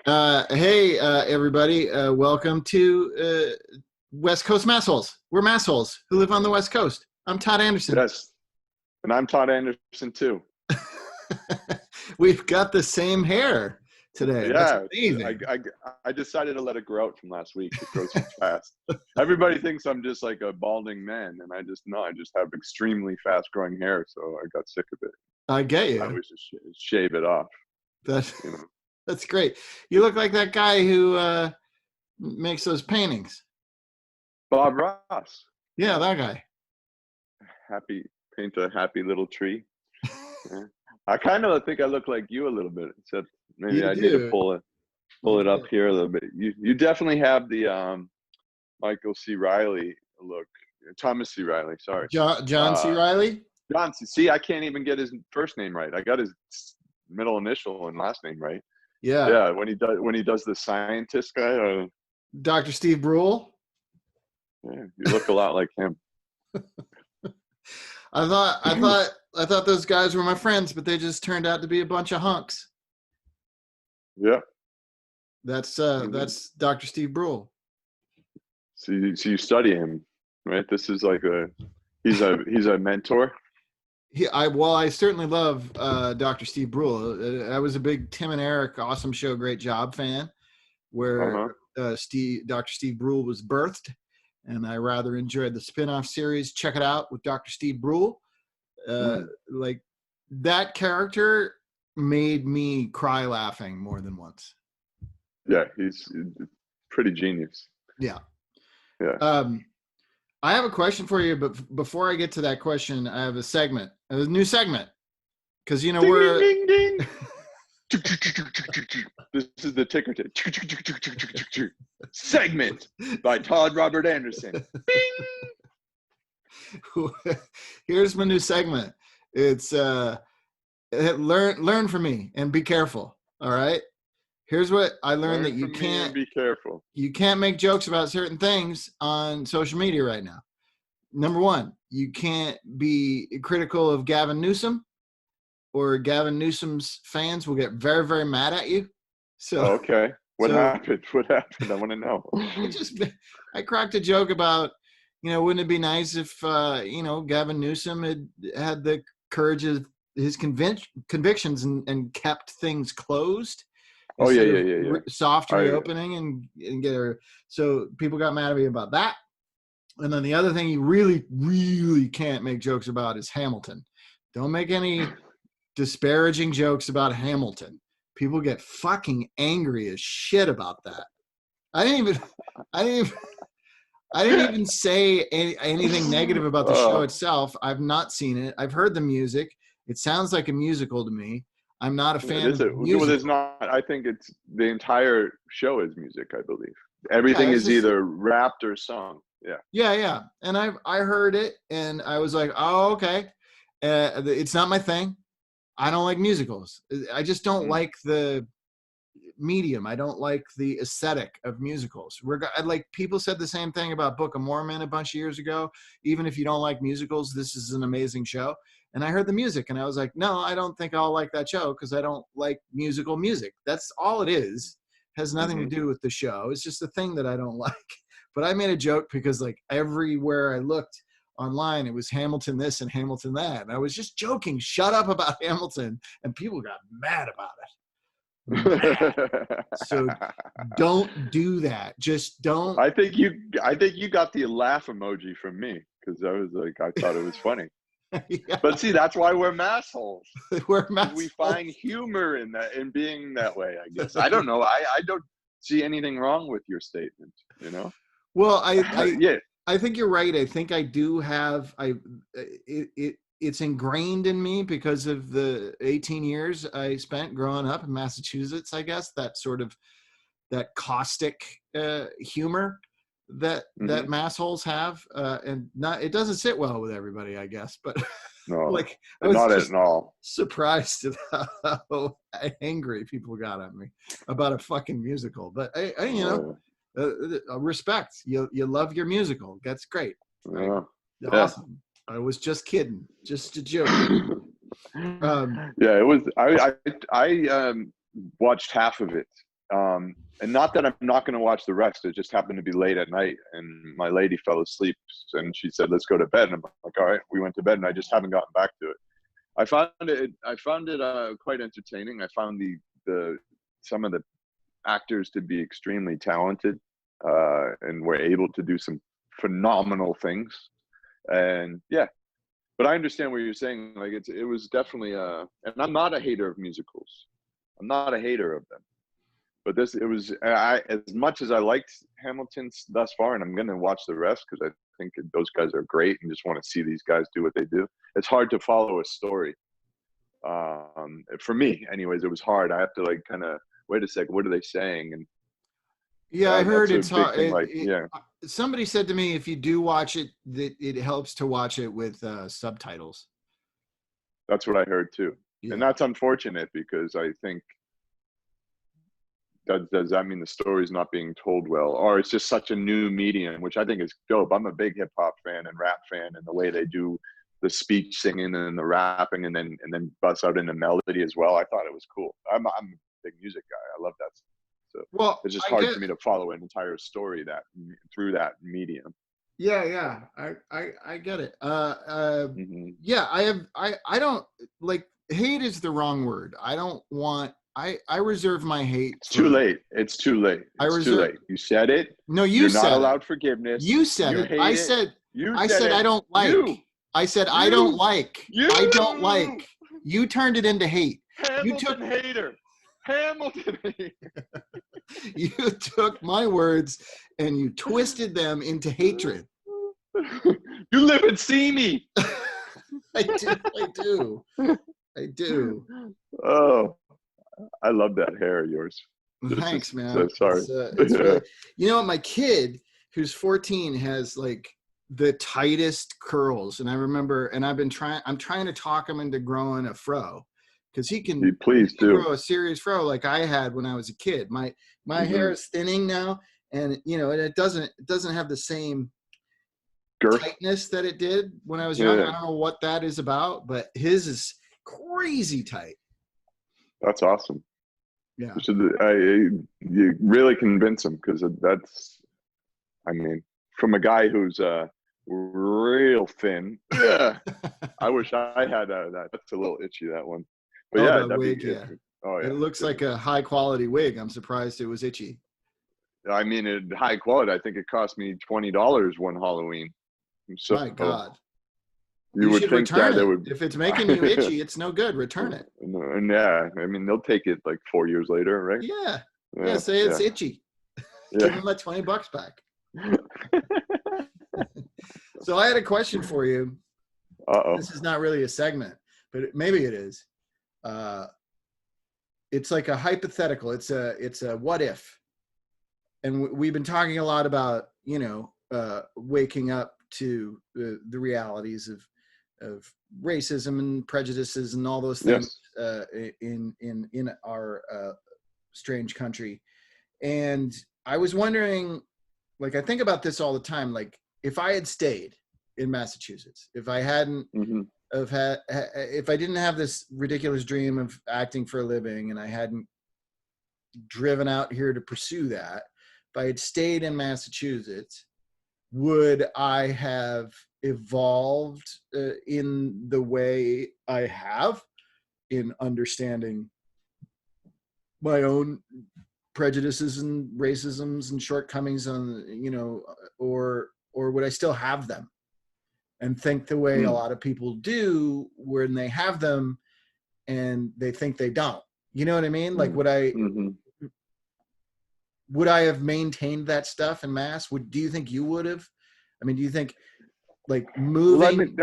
Hey, everybody. Welcome to West Coast Massholes. We're Massholes who live on the West Coast. I'm Todd Anderson. Yes, and I'm Todd Anderson too. We've got the same hair today. That's Yeah, I, amazing. I, I decided to let it grow out from last week. It grows too fast. Everybody thinks I'm just like a balding man, and I just no, I just have extremely fast growing hair. So I got sick of it. I get I you. always just shave it off. That's You know, that's great. You look like that guy who makes those paintings. Bob Ross. Yeah, Yeah, that guy. happy paint a happy little tree. Yeah. I kind of think I look like you a little bit, except maybe You I need to do. pull You it up do. here a little bit. You definitely have the Michael C. Riley look. Thomas C. Riley, sorry. John C. Uh, Riley. John, see, I can't even get his first name right. I got his middle initial and last name right. Yeah. Yeah, when he does the scientist guy, Dr. Steve Brule. yeah, you look a lot like him. I thought those guys were my friends, but they just turned out to be a bunch of hunks. Yeah. That's Dr. Steve Brule. So you study him, right? This is like he's a mentor. I certainly love Dr. Steve Brule. I was a big Tim and Eric Awesome Show Great Job fan, Uh where huh. Dr. Steve Brule was birthed, and I rather enjoyed the spin-off series. Check it out with Dr. Steve Brule. Uh, Mm. like that character made me cry laughing more than once. Yeah, he's pretty genius. Yeah. Yeah. Um, I have a question for you, but before I get to that question, I have a new segment, because Ding ding we're ding ding. This is the ticker tape. Segment by Todd Robert Anderson. Bing. here's my new segment. It's learn from me and be careful. All right. Here's what I learned, that Learn from me and be careful. you can't make jokes about certain things on social media right now. Number one, you can't be critical of Gavin Newsom, or Gavin Newsom's fans will get very, very mad at you. So, Oh, okay. What so happened? What happened? I want to know. I just, I cracked a joke about, wouldn't it be nice if, Gavin Newsom had the courage of his convictions, and kept things closed Oh yeah, instead yeah, of yeah, yeah. soft I reopening, and get her. So people got mad at me about that. And then the other thing you really, really can't make jokes about is Hamilton. Don't make any disparaging jokes about Hamilton. People get fucking angry as shit about that. I didn't even, I didn't even, I didn't even say anything negative about the show uh, itself. I've not seen it. I've heard the music. It sounds like a musical to me. I'm not a it fan is of a the well. There's musical. not. I think it's the entire show is music. I believe Yeah, everything it's is just, either rapped or sung. Yeah. yeah, yeah. And I heard it, and I was like, oh, okay. It's not my thing. I don't like musicals. I just don't Mm. like the medium. I don't like the aesthetic of musicals. Like, people said the same thing about Book of Mormon a bunch of years ago. Even if you don't like musicals, this is an amazing show. And I heard the music, and I was like, no, I don't think I'll like that show, because I don't like musical music. That's all it is. Has nothing to Hmm. do with the show. It's just a thing that I don't like. But I made a joke because, like, everywhere I looked online, it was Hamilton this and Hamilton that. And I was just joking, shut up about Hamilton. And people got mad about it. So don't do that. Just don't. I think you got the laugh emoji from me because I was like I thought it was funny. Yeah, But see, that's why we're massholes we're because we find Massholes. humor in that in being that way. I guess I don't know. I don't see anything wrong with your statement. You know? Well, I Yeah. I think you're right. I think I do have it's ingrained in me because of the 18 years I spent growing up in Massachusetts. I guess that sort of, that caustic humor that Hmm. Massholes have, and not, it doesn't sit well with everybody, I guess. But No, like, I was not at just all. surprised at how angry people got at me about a fucking musical. But Uh, respect. You love your musical. That's great. Right? uh, yeah. Awesome. I was just kidding. Just a joke. Um, Yeah, it was. I watched half of it And not that I'm not going to watch the rest. It just happened to be late at night, and my lady fell asleep, and she said, "Let's go to bed." And I'm like, "All right." We went to bed, and I just haven't gotten back to it. I found it quite entertaining. I found the some of the actors to be extremely talented, and were able to do some phenomenal things. And yeah, but I understand what you're saying. Like it was definitely and I'm not a hater of musicals. I'm not a hater of them. But it was as much as I liked Hamilton thus far, and I'm going to watch the rest because I think those guys are great and just want to see these guys do what they do. It's hard to follow a story. For me, anyways, it was hard. I have to like kind of wait a second. What are they saying? And Yeah, I heard that's it's a big hard. thing. Like, yeah, Somebody said to me, if you do watch it, that it helps to watch it with subtitles. that's what I heard too, Yeah. and that's unfortunate because I think. Does that mean the story's not being told well, or it's just such a new medium, which I think is dope? I'm a big hip hop fan and rap fan, and the way they do the speech singing and the rapping, and then bust out into melody as well. I thought it was cool. I'm a big music guy. I love that. So Well, it's just hard for me to follow an entire story through that medium. yeah, I get it. Mm-hmm. Yeah, I don't like hate is the wrong word. I don't want. I reserve my hate. It's too late. It's too late. It's too late. You said it. No, you You're said not it. allowed forgiveness. You said You it. hate I it. said. You I said said it. I don't like. I said I don't like. I don't like. You turned it into hate. Hamilton hater. Hamilton hater. You took my words and you twisted them into hatred. You live and see me. I do. Oh, I love that hair of yours. Thanks, man. Sorry. It's really, you know what? My kid, who's 14, has like the tightest curls, and I remember, and I'm trying to talk him into growing a fro, because he can grow a serious fro like I had when I was a kid. My hair is thinning now, and it doesn't have the same girth, tightness that it did when I was young. I don't know what that is about, but his is crazy tight. That's awesome. Yeah. You really convince him, because I mean, from a guy who's real thin, I wish I had that. That's a little itchy, that one. But yeah, that'd wig, be yeah. Oh yeah, it looks like a high quality wig. I'm surprised it was itchy. I mean, high quality. I think it cost me $20 one Halloween. So, my God. You would should think return that it. would. If it's making you itchy, it's no good. Return it. And yeah, I mean, they'll take it like 4 years later, right? Yeah. Say it's itchy. Give them that $20 back. So I had a question for you. This is not really a segment, but maybe it is. It's like a hypothetical. It's a what if. And we've been talking a lot about, waking up to the realities of racism and prejudices and all those things in our strange country. And I was wondering, like, I think about this all the time. Like, if I had stayed in Massachusetts, if I hadn't if I didn't have this ridiculous dream of acting for a living, and I hadn't driven out here to pursue that, if I had stayed in Massachusetts, would I have evolved in the way I have in understanding my own prejudices and racisms and shortcomings or would I still have them and think the way a lot of people do when they have them and they think they don't? You know what I mean? Like, would I have maintained that stuff in Mass? Do you think you would have? I mean, do you think, like, moving?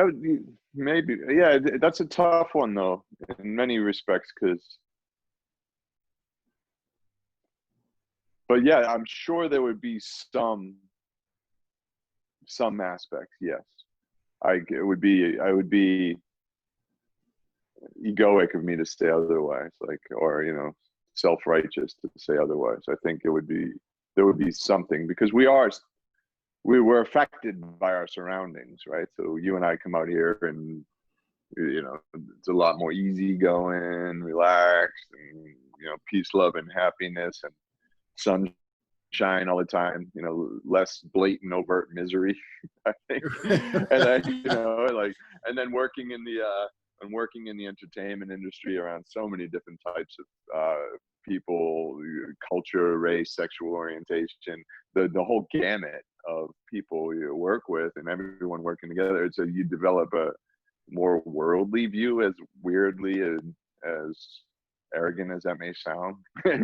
Maybe. Yeah, that's a tough one, though, in many respects, but yeah, I'm sure there would be some aspects, yes. I would be egoic of me to say otherwise, or self-righteous to say otherwise. I think there would be something, because we were affected by our surroundings, right? So you and I come out here, and it's a lot more easygoing, relaxed, and peace, love, and happiness. And sunshine all the time, you know, less blatant overt misery, I think. And then, you know, like, and then working in the entertainment industry around so many different types of people, culture, race, sexual orientation, the whole gamut of people you work with, and everyone working together. So you develop a more worldly view, as weirdly and as arrogant as that may sound.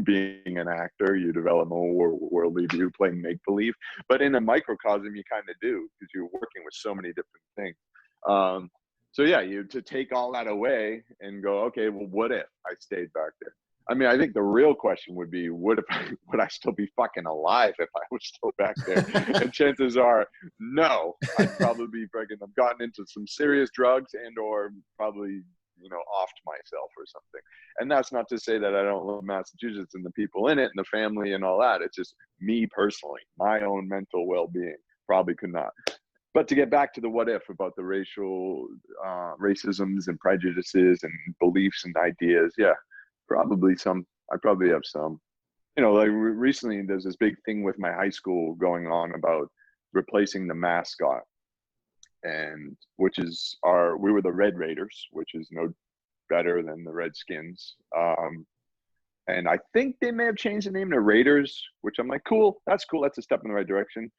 Being an actor, you develop a more worldly view playing make-believe, but in a microcosm you kind of do, because you're working with so many different things. So yeah, you to take all that away and go, okay, well, what if I stayed back there? I mean, I think the real question would be, would I still be fucking alive if I was still back there? And chances are, no. I'd probably be freaking, I've gotten into some serious drugs and or probably, you know, offed myself or something. And that's not to say that I don't love Massachusetts and the people in it and the family and all that. It's just me personally, my own mental well-being probably could not. But to get back to the what if about the racial racisms and prejudices and beliefs and ideas, yeah, probably some. I probably have some. You know, like recently there's this big thing with my high school going on about replacing the mascot, and which is we were the Red Raiders, which is no better than the Redskins. And I think they may have changed the name to Raiders, which I'm like, cool, that's cool, that's a step in the right direction.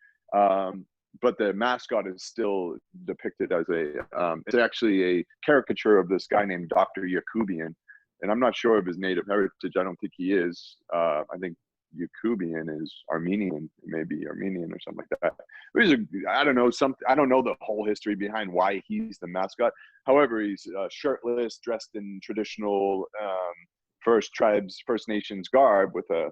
But the mascot is still depicted as it's actually a caricature of this guy named Dr. Yakubian. And I'm not sure of his native heritage. I don't think he is. I think Yakubian is Armenian, maybe Armenian or something like that. I don't know. I don't know the whole history behind why he's the mascot. However, he's shirtless, dressed in traditional First Nations garb with a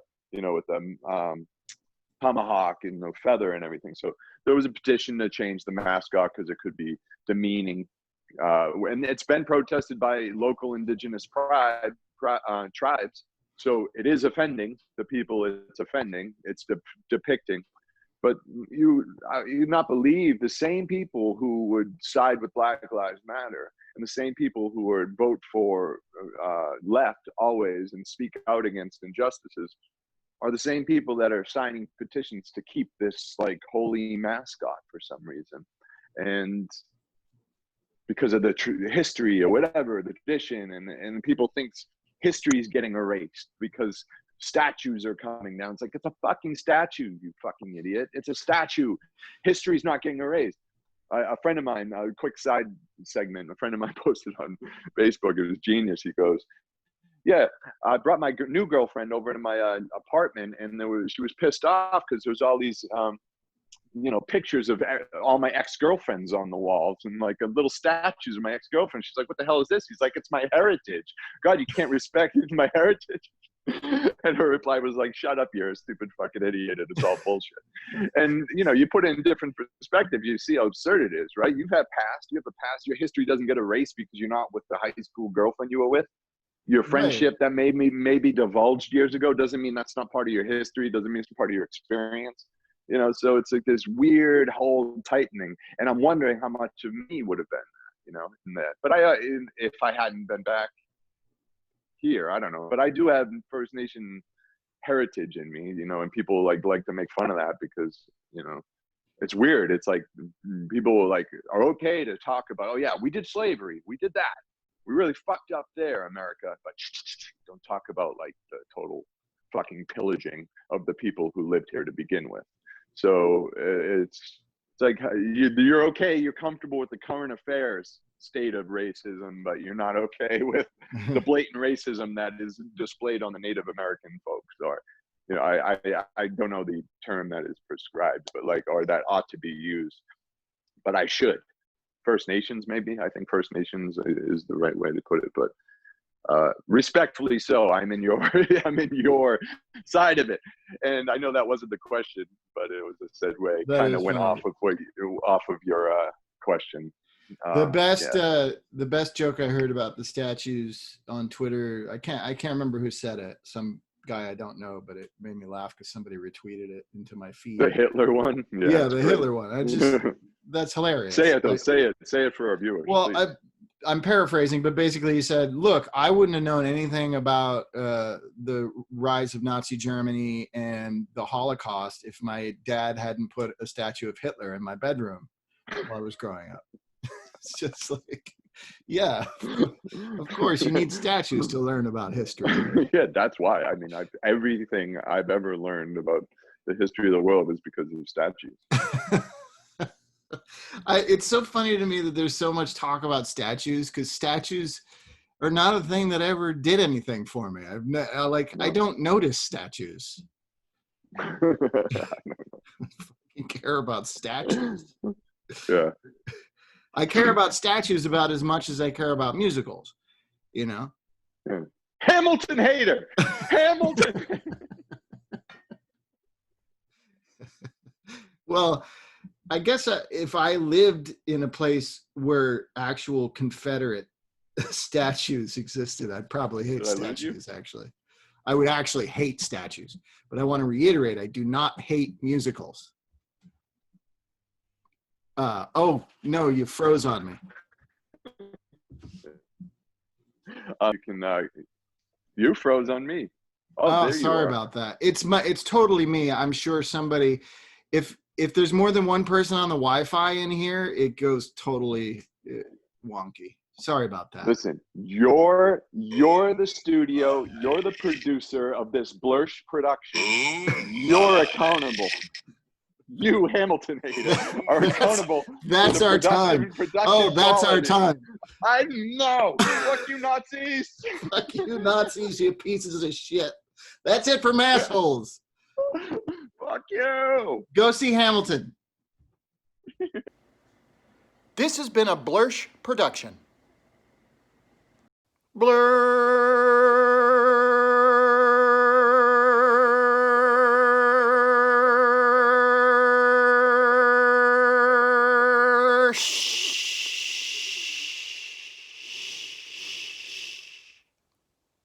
tomahawk and feather and everything. So there was a petition to change the mascot because it could be demeaning. And it's been protested by local indigenous tribes. So it is offending the people it's offending. It's depicting. But you not believe the same people who would side with Black Lives Matter and the same people who would vote for left always and speak out against injustices are the same people that are signing petitions to keep this like holy mascot for some reason. And because of the history or whatever, the tradition, and people think history is getting erased because statues are coming down. It's like, it's a fucking statue, you fucking idiot. It's a statue. History's not getting erased. A friend of mine, a quick side segment, a friend of mine posted on Facebook, it was genius. He goes, yeah, I brought my new girlfriend over to my apartment, and she was pissed off because there was all these pictures of all my ex-girlfriends on the walls and like little statues of my ex-girlfriend. She's like, what the hell is this? He's like, it's my heritage. God, you can't respect my heritage. And her reply was like, shut up, you're a stupid fucking idiot, and it's all bullshit. And you put it in different perspective, you see how absurd it is, right? You have a past, your history doesn't get erased because you're not with the high school girlfriend you were with. Your friendship that maybe divulged years ago doesn't mean that's not part of your history, doesn't mean it's part of your experience. So it's like this weird whole tightening, and I'm wondering how much of me would have been, in that. But if I hadn't been back here, I don't know. But I do have First Nation heritage in me, and people like to make fun of that because, it's weird. It's like people are okay to talk about, oh yeah, we did slavery, we did that, we really fucked up there, America, but don't talk about like the total fucking pillaging of the people who lived here to begin with. So it's like you're okay, you're comfortable with the current affairs state of racism, but you're not okay with the blatant racism that is displayed on the Native American folks, or I don't know the term that is prescribed, but or that ought to be used, but I should. First Nations, maybe. I think First Nations is the right way to put it, but respectfully so, I'm in your side of it. And I know that wasn't the question, but it was a segue. Kind of went off of your question. The best joke I heard about the statues on Twitter, I can't remember who said it. Some guy I don't know, but it made me laugh because somebody retweeted it into my feed. The Hitler one? Yeah, the Hitler one. That's hilarious. Say it though. Say it for our viewers. Well, I'm paraphrasing, but basically he said, look, I wouldn't have known anything about the rise of Nazi Germany and the Holocaust if my dad hadn't put a statue of Hitler in my bedroom while I was growing up. It's just like, yeah, of course you need statues to learn about history. Right? Yeah, that's why. I mean, everything I've ever learned about the history of the world is because of statues. It's so funny to me that there's so much talk about statues, because statues are not a thing that ever did anything for me. I don't notice statues. I care about statues. Yeah. I care about statues about as much as I care about musicals, you know? Yeah. Hamilton hater! Hamilton! Well, I guess if I lived in a place where actual Confederate statues existed, I'd probably hate statues, actually. I would actually hate statues. But I want to reiterate, I do not hate musicals. Oh, no, you froze on me. You froze on me. Oh, sorry about that. It's totally me. I'm sure somebody, if there's more than one person on the Wi-Fi in here, it goes totally wonky. Sorry about that. Listen, you're the studio, you're the producer of this Blursh production. You're accountable. You, Hamilton hater, are accountable. That's our time. Oh, that's our time. I know. Fuck you, Nazis. Fuck you, Nazis, you pieces of shit. That's it for Massholes. Fuck you. Go see Hamilton. This has been a Blursh production. Blursh.